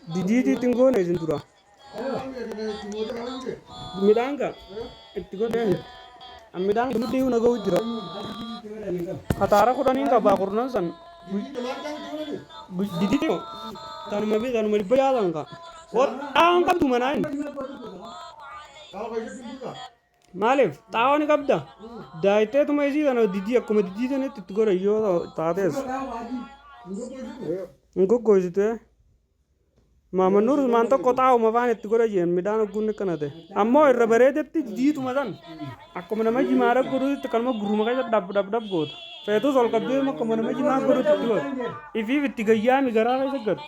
Didi tinggal nih jentura. Midanga, itu kau deh. Midang itu dia udah gau jira. Katara kau tani nggak bakur nasan. Didi tuh, tanu mami bayar angka. What? Angka tuh mana ini? Malif, tahu nih kabda. Dah itu tuh masih kan Didi aku mau Didi tuh nih itu kau rayo tates. Enggak kau itu ya. Mama Nur manto kau tahu mana itu kau rayo Midang aku nih kan ada. Amma irabare itu Didi tuh madan. Aku mana maji marah guru itu kan mau guru makanya dap god. Saya tuh soal kabda mau kemana maji marah guru itu god. Ivi tiga jam igara apa segat.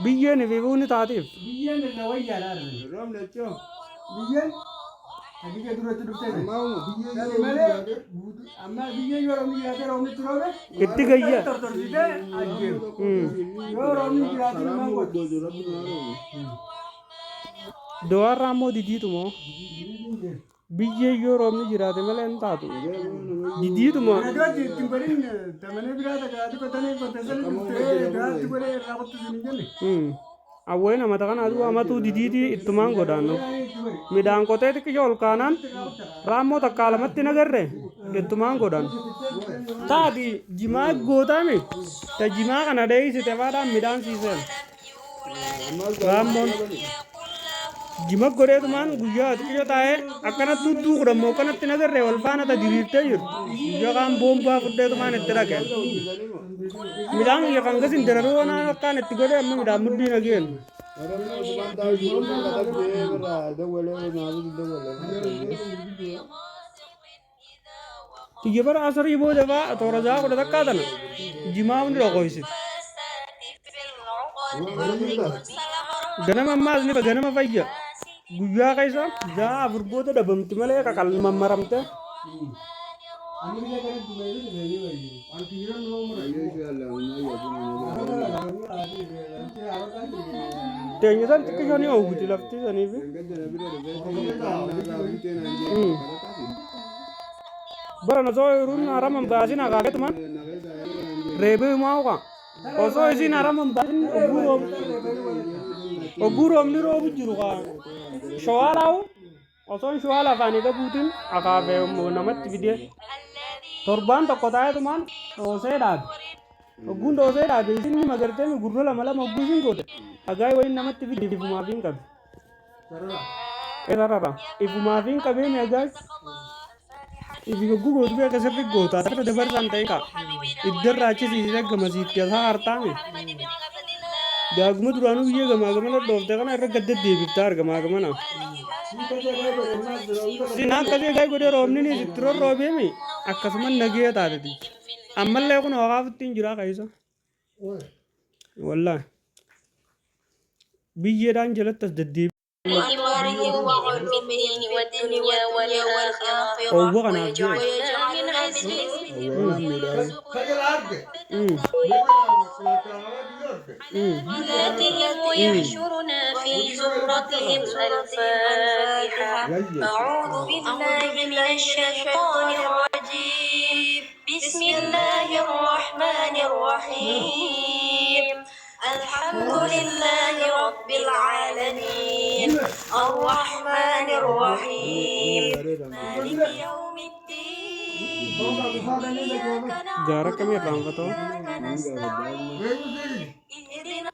Biyen nih vivo nih tatif. Biyen nih nawai jalan. Ram leco. Biyen. Tadi kita dulu tadi. Mau biyen. Jadi mana? Amma biyen yo ram jalan ram nih turun. Itu gaya. Yo ram nih jalan mau. Doa ramo Didi tuh mau. Biyen yo ram nih jalan malah entah tuh. Didi tuh mau. Timbarin temennya bilang ada kata nih potensial itu boleh rapat tuh nih. Awalnya nama takan adu ama tuh Didi itu manggo dano. Midang kota itu kejol kanan. Ramo tak kalamat tinagarre. Itu manggo dan. Tadi jima gota nih. Ta jima kan ada isi tewada midang sisen. Ramon. Jima gore itu man guya itu kyo tae akana tutu kuda mau kana tinagarre walfana ta dirite yur. Guya kan bomba kuda itu man itu raken. Midang ya kan gasin deraru na kan itu gore amma midang mudi nagen. Tiga bar asar ibu java atau raja kuda takka dana. Jima undi roko isi. Gana mamma ni gana ma fayya. Guya kaisa ja burboto da bam timale ka kal mamaram te. Tenya san ke jani au guti lafti sani bi. Bara na soy run aram basin aga ke teman. Rebe mau ka. Oso isi aram basin ogurom ni ro bujuru ka. Shoalau oso shoala fani da butin aga be mo namat video. Torban to kota ya teman. Ose dad. Ogundo ose dad isini magarte mi gurnola mala mogusin gote. Agai wain namat video mafin ka. Rara. Ibu mafin ka be me agai. Ibu gugo tu be ka sepi gota ta de bar santai ka. Iddar rachi si ga masjid ke harta me. Dagmu duranu ye gama na dofte kana er gadde debitar gama na. Sina kaje gai gode romni ni sitro robe mi akasman nage ta dadi. Ammal le kun waqa tin jira kaisa. Wallahi. Biye dan jelat tasdidi. Oh bukan aja. يحشرنا في زمرتهم الفاتحة أعوذ بالله من الشيطان الرجيم بسم الله الرحمن الرحيم الحمد لله رب العالمين الرحمن الرحيم مالك يوم الدين Jarak kami apa tuh? اهدنا